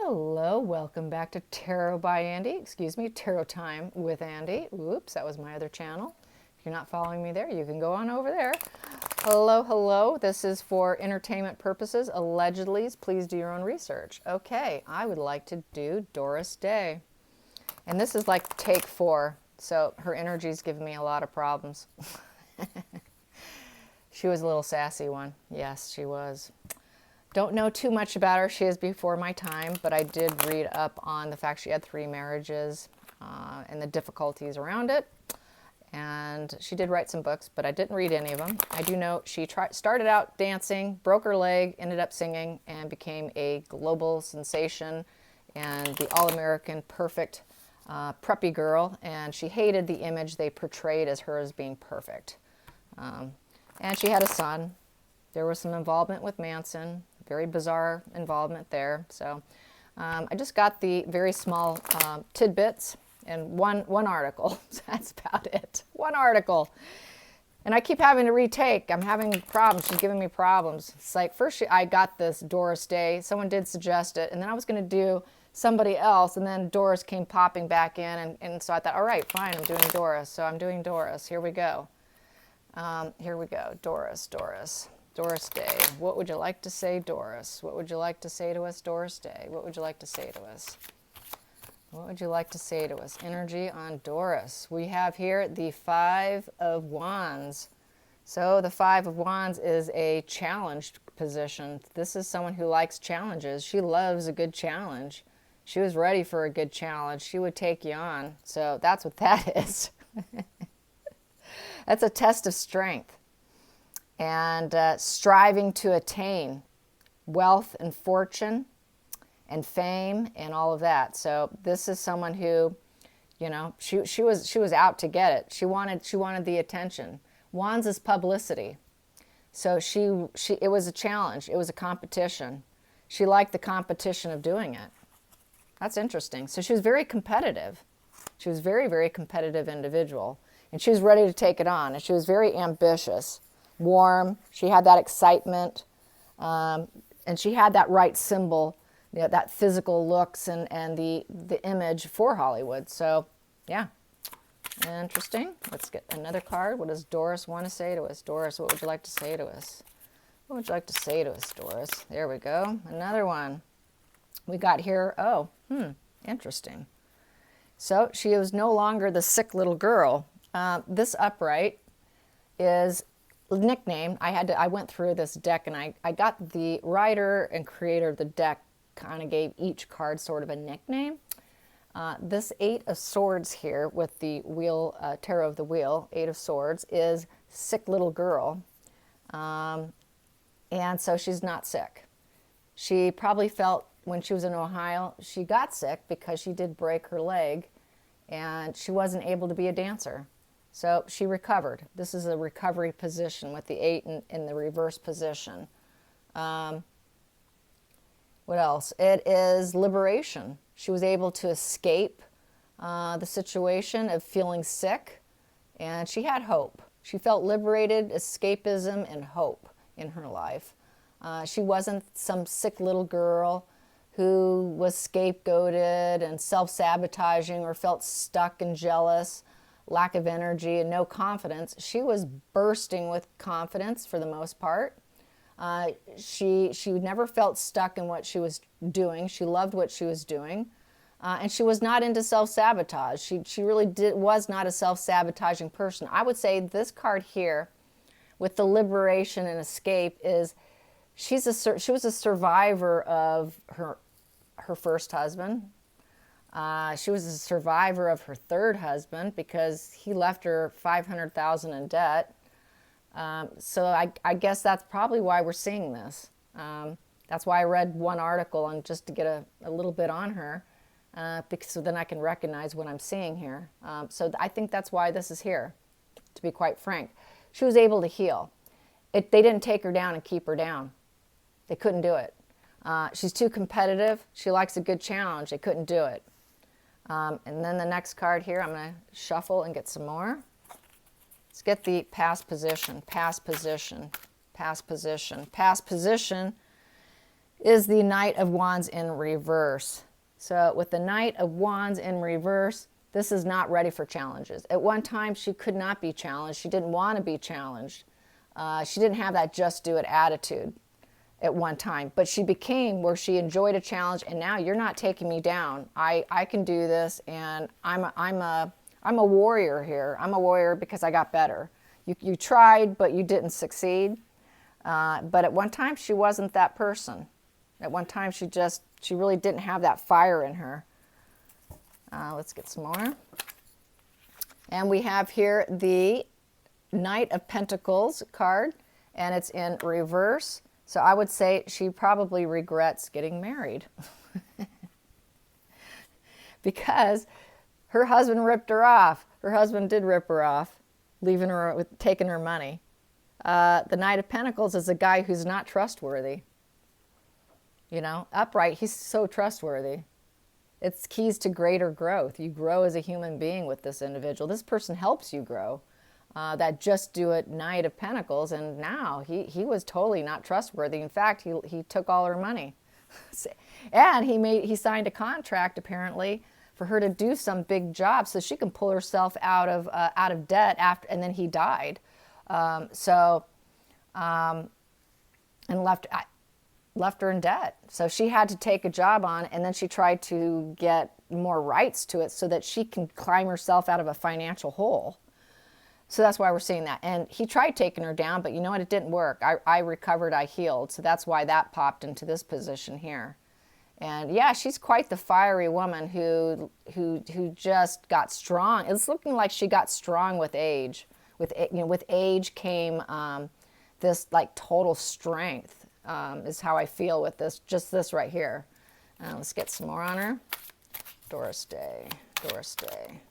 Hello, welcome back to Tarot by Andy. Excuse me, Tarot Time with Andy. Oops, that was my other channel. If you're not following me there, you can go on over there. Hello, hello. This is for entertainment purposes. Allegedly, please do your own research. Okay, I would like to do Doris Day. And this is like take 4, so her energy's giving me a lot of problems. She was a little sassy one. Yes, she was. Don't know too much about her. She is before my time, but I did read up on the fact she had 3 marriages and the difficulties around it. And she did write some books, but I didn't read any of them. I do know she started out dancing, broke her leg, ended up singing, and became a global sensation and the all-American perfect preppy girl. And she hated the image they portrayed as her as being perfect. And she had a son. There was some involvement with Manson. Very bizarre involvement there. So I just got the very small tidbits and one article. That's about it. One article. And I keep having to retake. I'm having problems. She's giving me problems. It's like first I got this Doris Day. Someone did suggest it. And then I was going to do somebody else. And then Doris came popping back in. And so I thought, all right, fine, I'm doing Doris. So I'm doing Doris. Here we go. Here we go. Doris Day. What would you like to say, Doris? What would you like to say to us, Doris Day? What would you like to say to us? What would you like to say to us? Energy on Doris. We have here the 5 of Wands. So the 5 of Wands is a challenged position. This is someone who likes challenges. She loves a good challenge. She was ready for a good challenge. She would take you on. So that's what that is. That's a test of strength. And striving to attain wealth and fortune and fame and all of that. So this is someone who, you know, she was out to get it. She wanted the attention. Wands is publicity. So it was a challenge. It was a competition. She liked the competition of doing it. That's interesting. So she was very competitive. She was very, very competitive individual. And she was ready to take it on. And she was very ambitious. Warm, she had that excitement, and she had that right symbol, you know, that physical looks and the image for Hollywood. So, yeah, interesting. Let's get another card. What does Doris want to say to us? Doris, what would you like to say to us? What would you like to say to us, Doris? There we go. Another one. We got here, interesting. So she was no longer the sick little girl. This upright is nickname. I went through this deck and I got the writer and creator of the deck kind of gave each card sort of a nickname. This 8 of Swords here with the wheel, Tarot of the Wheel, 8 of Swords, is sick little girl. And so she's not sick. She probably felt when she was in Ohio, she got sick because she did break her leg and she wasn't able to be a dancer. So she recovered. This is a recovery position with the 8 in the reverse position. What else? It is liberation. She was able to escape the situation of feeling sick, and she had hope. She felt liberated, escapism, and hope in her life. She wasn't some sick little girl who was scapegoated and self-sabotaging or felt stuck and jealous. Lack of energy and no confidence. She was bursting with confidence for the most part. She never felt stuck in what she was doing. She loved what she was doing. And she was not into self-sabotage. She really was not a self-sabotaging person. I would say this card here with the liberation and escape is she was a survivor of her first husband. She was a survivor of her third husband because he left her $500,000 in debt. So I guess that's probably why we're seeing this. That's why I read one article and just to get a little bit on her, because so then I can recognize what I'm seeing here. So I think that's why this is here, to be quite frank. She was able to heal. They didn't take her down and keep her down. They couldn't do it. She's too competitive. She likes a good challenge. They couldn't do it. And then the next card here, I'm going to shuffle and get some more. Let's get the past position, past position, past position. Past position is the Knight of Wands in reverse. So with the Knight of Wands in reverse, this is not ready for challenges. At one time, she could not be challenged. She didn't want to be challenged. She didn't have that just do it attitude at one time, but she became where she enjoyed a challenge, and now you're not taking me down. I can do this, and I'm a warrior here. I'm a warrior because I got better. You tried, but you didn't succeed. But at one time, she wasn't that person. At one time, she really didn't have that fire in her. Let's get some more. And we have here the Knight of Pentacles card, and it's in reverse. So I would say she probably regrets getting married because her husband ripped her off. Her husband did rip her off, leaving her with taking her money. The Knight of Pentacles is a guy who's not trustworthy. You know, upright, he's so trustworthy. It's keys to greater growth. You grow as a human being with this individual. This person helps you grow. That just do it Knight of Pentacles, and now he was totally not trustworthy. In fact, he took all her money. And he signed a contract apparently for her to do some big job so she can pull herself out of debt after, and then he died. And left her in debt. So she had to take a job on, and then she tried to get more rights to it so that she can climb herself out of a financial hole. So that's why we're seeing that. And he tried taking her down, but you know what? It didn't work. I recovered, I healed. So that's why that popped into this position here. And yeah, she's quite the fiery woman who just got strong. It's looking like she got strong with age. With age came this like total strength. Is how I feel with this, just this right here. Let's get some more on her. Doris Day, Doris Day.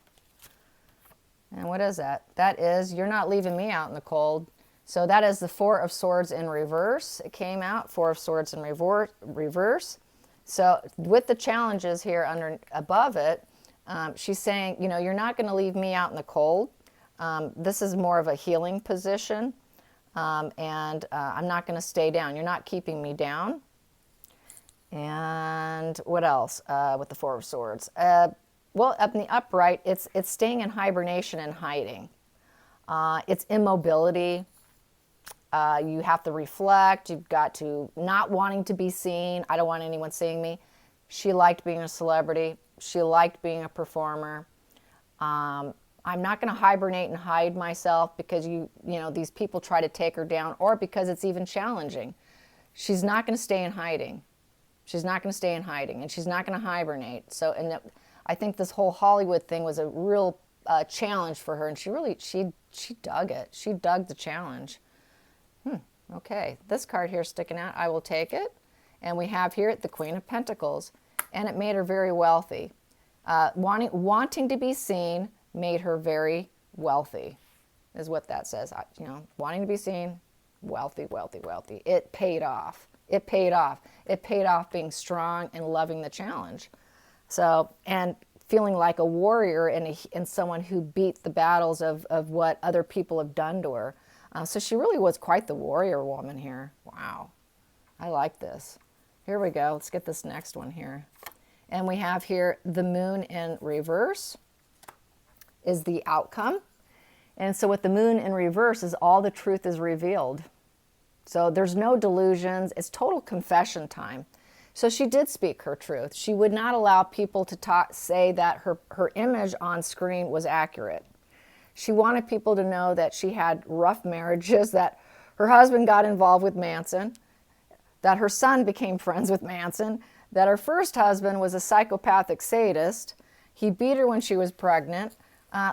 And what is that? That is, you're not leaving me out in the cold. So that is the Four of Swords in reverse. It came out, Four of Swords in reverse. So with the challenges here above it, she's saying, you know, you're not going to leave me out in the cold. This is more of a healing position. I'm not going to stay down. You're not keeping me down. And what else with the Four of Swords? Well, up in the upright, it's staying in hibernation and hiding. It's immobility. You have to reflect. You've got to not wanting to be seen. I don't want anyone seeing me. She liked being a celebrity. She liked being a performer. I'm not going to hibernate and hide myself because you know these people try to take her down, or because it's even challenging. She's not going to stay in hiding. She's not going to stay in hiding, and she's not going to hibernate. So, I think this whole Hollywood thing was a real challenge for her, and she dug it. She dug the challenge. Okay, this card here sticking out, I will take it. And we have here the Queen of Pentacles, and it made her very wealthy. Wanting to be seen made her very wealthy, is what that says. You know, wanting to be seen, wealthy, wealthy, wealthy. It paid off. It paid off. It paid off being strong and loving the challenge. So, and feeling like a warrior and someone who beat the battles of what other people have done to her. So she really was quite the warrior woman here. Wow. I like this. Here we go. Let's get this next one here. And we have here the Moon in reverse is the outcome. And so with the Moon in reverse is all the truth is revealed. So there's no delusions. It's total confession time. So she did speak her truth. She would not allow people to say that her image on screen was accurate. She wanted people to know that she had rough marriages, that her husband got involved with Manson, that her son became friends with Manson, that her first husband was a psychopathic sadist. He beat her when she was pregnant.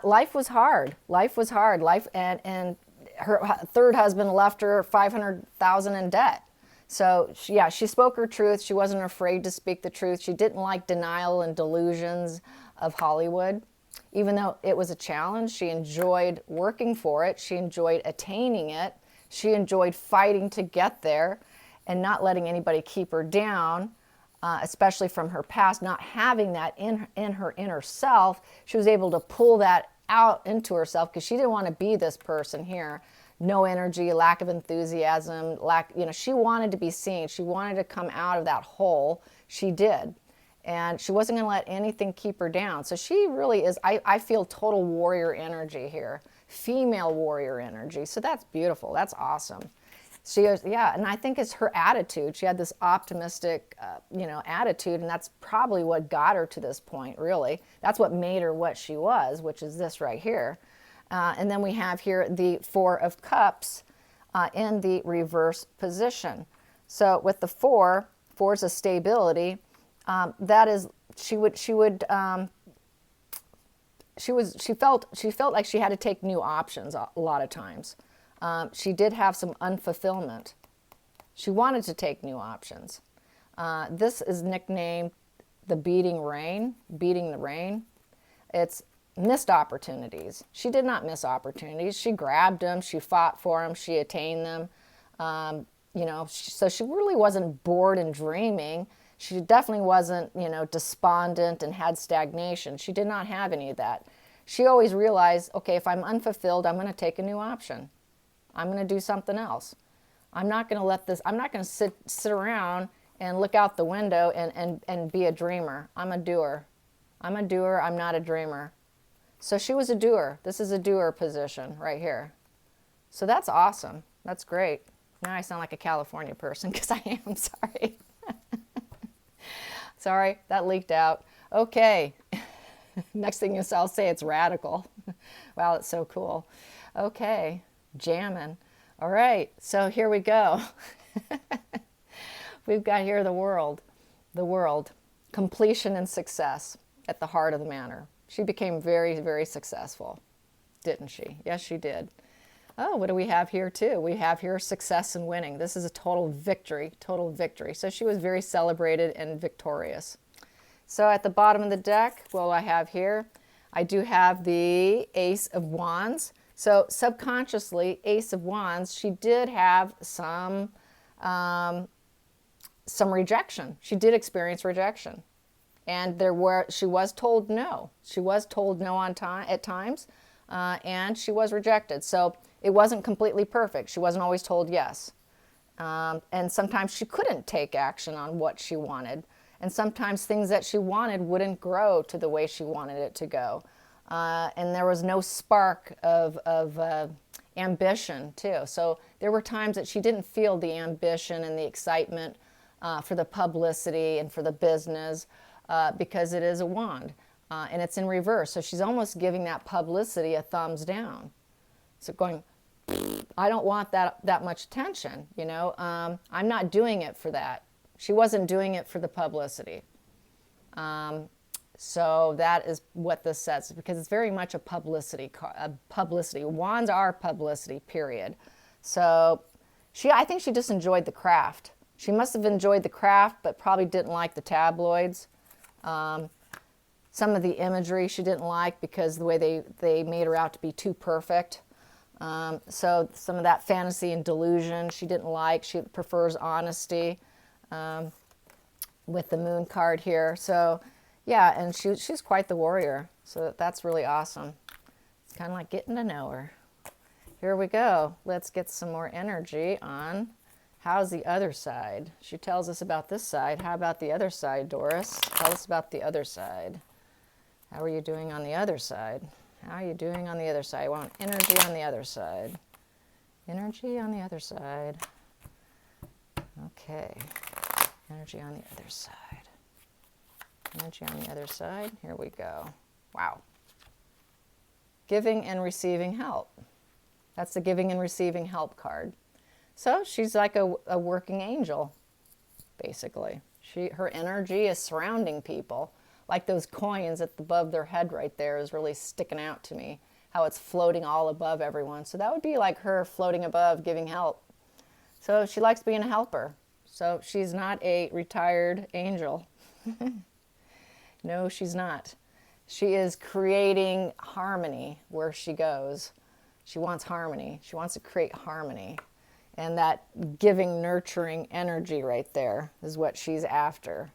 Life was hard. Life was hard. And her third husband left her $500,000 in debt. So, yeah, she spoke her truth. She wasn't afraid to speak the truth. She didn't like denial and delusions of Hollywood. Even though it was a challenge, she enjoyed working for it. She enjoyed attaining it. She enjoyed fighting to get there and not letting anybody keep her down, especially from her past, not having that in her inner self. She was able to pull that out into herself because she didn't want to be this person here. no energy, lack of enthusiasm, she wanted to be seen. She wanted to come out of that hole. She did. And she wasn't going to let anything keep her down. So she really is, I feel total warrior energy here, female warrior energy. So that's beautiful. That's awesome. She is, yeah, and I think it's her attitude. She had this optimistic, attitude, and that's probably what got her to this point, really. That's what made her what she was, which is this right here. And then we have here the Four of Cups in the reverse position. So with the four is a stability. That is, she felt like she had to take new options a lot of times. She did have some unfulfillment. She wanted to take new options. This is nicknamed the beating the rain. It's missed opportunities. She did not miss opportunities. She grabbed them, she fought for them, she attained them. So she really wasn't bored and dreaming. She definitely wasn't, despondent and had stagnation. She did not have any of that. She always realized, okay, if I'm unfulfilled, I'm going to take a new option. I'm going to do something else. I'm not going to sit around and look out the window and be a dreamer. I'm a doer. I'm not a dreamer. So she was a doer. This is a doer position right here. So that's awesome. That's great. Now I sound like a California person because I am, sorry. Sorry, that leaked out. Okay. Next thing I'll say it's radical. Wow, it's so cool. Okay, jamming. All right, so here we go. We've got here the world, completion and success at the heart of the matter. She became very, very successful, didn't she? Yes, she did. Oh, what do we have here too? We have here success and winning. This is a total victory. So she was very celebrated and victorious. So at the bottom of the deck, what do I have here? I do have the Ace of Wands. So subconsciously, Ace of Wands, she did have some rejection. She did experience rejection. And she was told no. She was told no at times, and she was rejected. So it wasn't completely perfect. She wasn't always told yes. And sometimes she couldn't take action on what she wanted. And sometimes things that she wanted wouldn't grow to the way she wanted it to go. And there was no spark of ambition, too. So there were times that she didn't feel the ambition and the excitement for the publicity and for the business. Because it is a wand, and it's in reverse. So she's almost giving that publicity a thumbs down. So going, I don't want that much attention, I'm not doing it for that. She wasn't doing it for the publicity. So that is what this says, because it's very much a publicity. Wands are publicity, period. So I think she just enjoyed the craft. She must have enjoyed the craft, but probably didn't like the tabloids. Some of the imagery she didn't like because the way they made her out to be too perfect. So some of that fantasy and delusion she didn't like. She prefers honesty with the moon card here. So yeah, and she's quite the warrior. So that's really awesome. It's kind of like getting to know her. Here we go. Let's get some more energy on how's the other side. She tells us about this side. How about the other side, Doris? Tell us about the other side. How are you doing on the other side? How are you doing on the other side? I want energy on the other side. Energy on the other side. Okay. Energy on the other side. Energy on the other side. Here we go. Wow. Giving and receiving help. That's the giving and receiving help card. So she's like a working angel, basically. Her energy is surrounding people. Like those coins above their head right there is really sticking out to me. How it's floating all above everyone. So that would be like her floating above, giving help. So she likes being a helper. So she's not a retired angel. No, she's not. She is creating harmony where she goes. She wants harmony. She wants to create harmony. And that giving, nurturing energy right there is what she's after.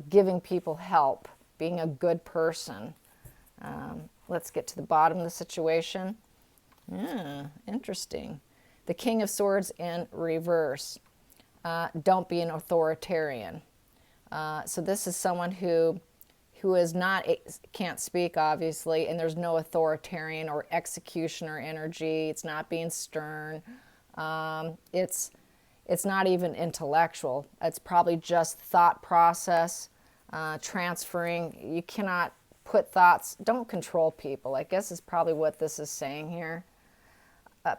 Giving people help, being a good person. Let's get to the bottom of the situation. Yeah, interesting. The King of Swords in reverse. Don't be an authoritarian. So this is someone who is not, can't speak obviously, and there's no authoritarian or executioner energy. It's not being stern. It's not even intellectual. It's probably just thought process, transferring. You cannot put thoughts, don't control people, I guess is probably what this is saying here.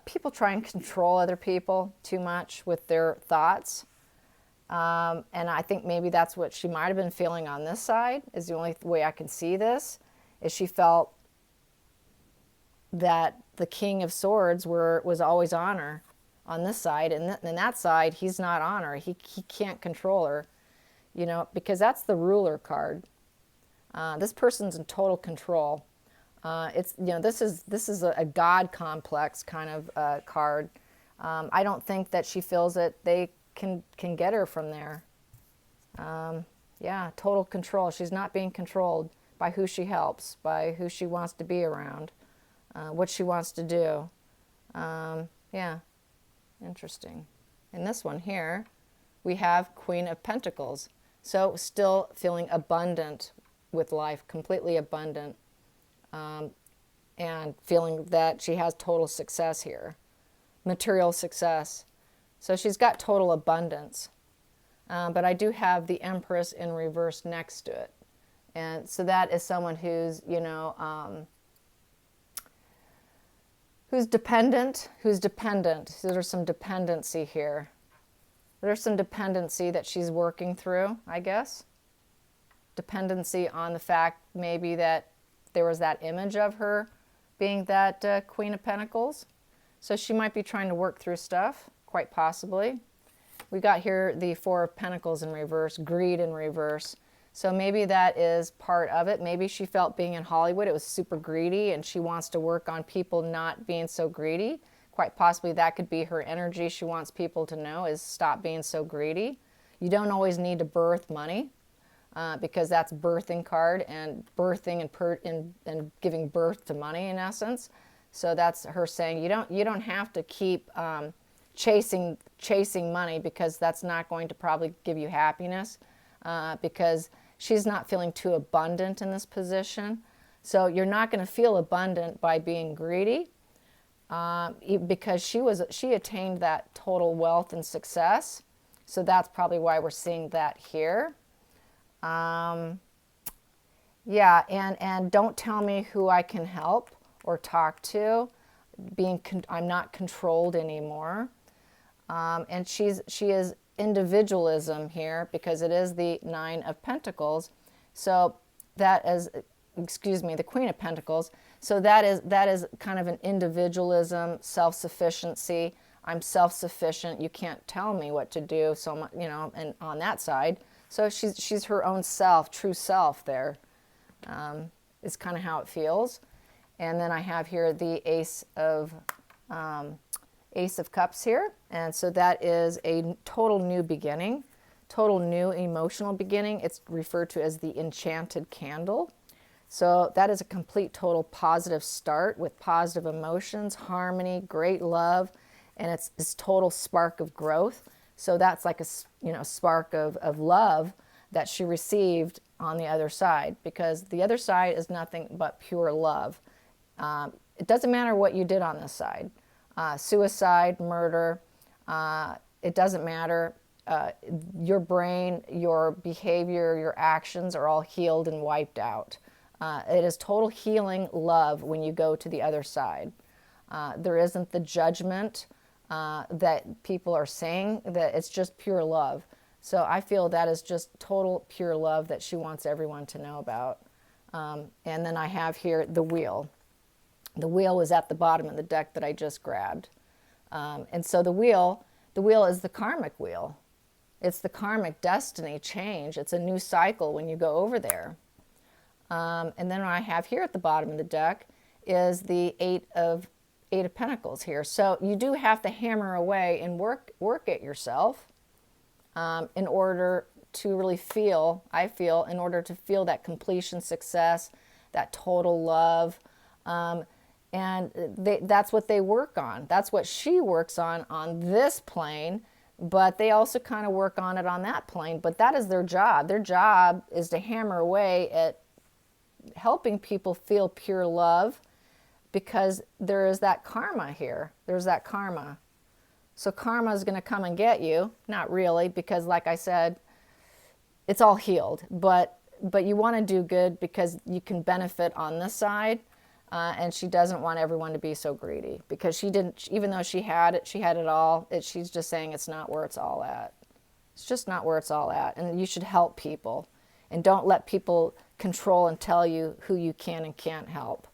People try and control other people too much with their thoughts. And I think maybe that's what she might have been feeling on this side, is the only way I can see this, is she felt that the King of Swords was always on her on this side, and then that side, he's not on her. He can't control her, you know, because that's the ruler card. This person's in total control. It's, you know, this is a God complex kind of card. I don't think that she feels that they can get her from there. Yeah, total control. She's not being controlled by who she helps, by who she wants to be around, what she wants to do. Yeah, interesting. In this one here, we have Queen of Pentacles. So still feeling abundant with life, completely abundant, and feeling that she has total success here, material success. So she's got total abundance. But I do have the Empress in reverse next to it. And so that is someone who's, you know, who's dependent. So there's some dependency here. There's some dependency that she's working through, I guess. Dependency on the fact maybe that there was that image of her being that Queen of Pentacles. So she might be trying to work through stuff, quite possibly. We got here the Four of Pentacles in reverse, greed in reverse. So maybe that is part of it. Maybe she felt being in Hollywood, it was super greedy, and she wants to work on people not being so greedy. Quite possibly that could be her energy. She wants people to know is stop being so greedy. You don't always need to birth money, because that's birthing card, and birthing and giving birth to money in essence. So that's her saying you don't have to keep chasing money, because that's not going to probably give you happiness, because she's not feeling too abundant in this position. So you're not going to feel abundant by being greedy, because she attained that total wealth and success. So that's probably why we're seeing that here. Yeah, and don't tell me who I can help or talk to. I'm not controlled anymore. And she is individualism here, because it is the Nine of Pentacles. So that is, excuse me, the Queen of Pentacles. So that is kind of an individualism, self-sufficiency. I'm self-sufficient. You can't tell me what to do. So, you know, and on that side, so she's her own self, true self there, is kind of how it feels. And then I have here the Ace of Cups here. And so that is a total new beginning, total new emotional beginning. It's referred to as the Enchanted Candle. So that is a complete, total positive start with positive emotions, harmony, great love, and it's this total spark of growth. So that's like a, you know, spark of love that she received on the other side, because the other side is nothing but pure love. It doesn't matter what you did on this side. Suicide, murder, it doesn't matter. Your brain, your behavior, your actions are all healed and wiped out. It is total healing love when you go to the other side. There isn't the judgment that people are saying, that it's just pure love. So I feel that is just total pure love that she wants everyone to know about. And then I have here the Wheel. The Wheel is at the bottom of the deck that I just grabbed. And so the wheel is the karmic wheel. It's the karmic destiny change. It's a new cycle when you go over there. And then what I have here at the bottom of the deck is the Eight of Pentacles here. So you do have to hammer away and work at yourself in order to really feel, I feel, in order to feel that completion success, that total love. And that's what they work on. That's what she works on this plane, but they also kind of work on it on that plane. But that is their job. Their job is to hammer away at helping people feel pure love, because there is that karma here. There's that karma. So karma is going to come and get you. Not really, because like I said, it's all healed. But you want to do good because you can benefit on this side. And she doesn't want everyone to be so greedy, because she didn't, even though she had it all. She's just saying it's not where it's all at. It's just not where it's all at. And you should help people, and don't let people control and tell you who you can and can't help.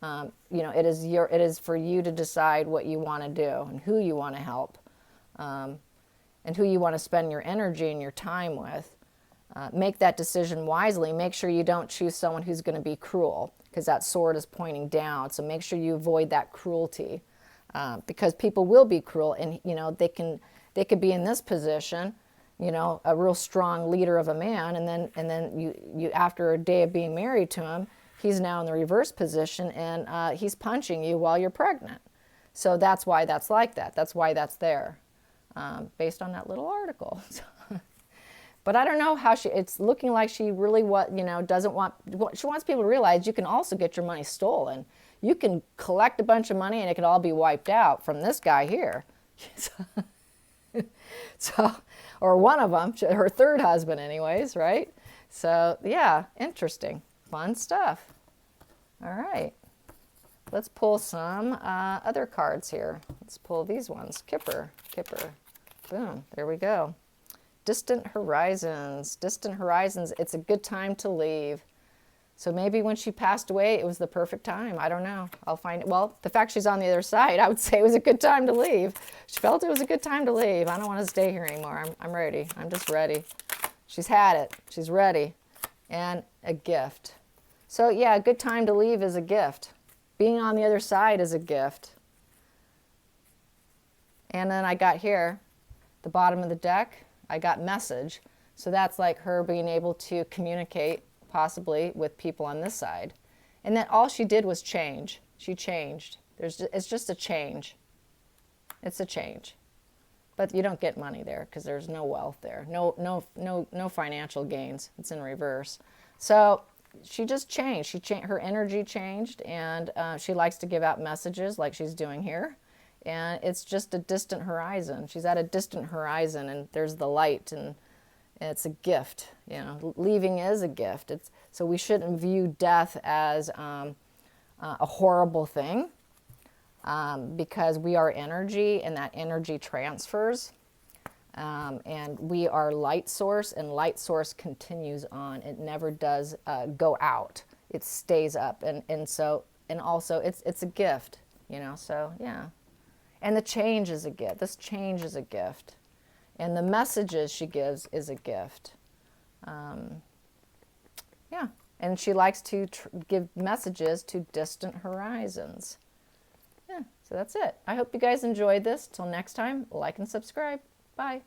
It is for you to decide what you want to do and who you want to help, and who you want to spend your energy and your time with. Make that decision wisely. Make sure you don't choose someone who's going to be cruel, because that sword is pointing down. So make sure you avoid that cruelty, because people will be cruel, and they could be in this position, a real strong leader of a man, and then you after a day of being married to him, he's now in the reverse position, and he's punching you while you're pregnant. So that's why that's like that. That's why that's there, based on that little article. But I don't know how it's looking like she really doesn't want, she wants people to realize you can also get your money stolen. You can collect a bunch of money and it can all be wiped out from this guy here. So, or one of them, her third husband anyways, right? So yeah, interesting, fun stuff. All right, let's pull some other cards here. Let's pull these ones. Kipper, boom, there we go. Distant horizons, it's a good time to leave. So maybe when she passed away, it was the perfect time. I don't know. I'll find it. Well, the fact she's on the other side, I would say it was a good time to leave. She felt it was a good time to leave. I don't want to stay here anymore. I'm ready. I'm just ready. She's had it. She's ready. And a gift. So yeah, a good time to leave is a gift. Being on the other side is a gift. And then I got here, the bottom of the deck, I got message. So that's like her being able to communicate possibly with people on this side. And then all she did was change. She changed. It's just a change. It's a change. But you don't get money there because there's no wealth there. No financial gains. It's in reverse. So she just changed. Her energy changed, and she likes to give out messages like she's doing here. And it's just a distant horizon. She's at a distant horizon, and there's the light, and it's a gift. Leaving is a gift. So we shouldn't view death as a horrible thing, because we are energy, and that energy transfers. And we are light source, and light source continues on. It never does go out. It stays up, and also it's a gift. So yeah. And the change is a gift. This change is a gift. And the messages she gives is a gift. Yeah. And she likes to give messages to distant horizons. Yeah, so that's it. I hope you guys enjoyed this. Till next time, like and subscribe. Bye.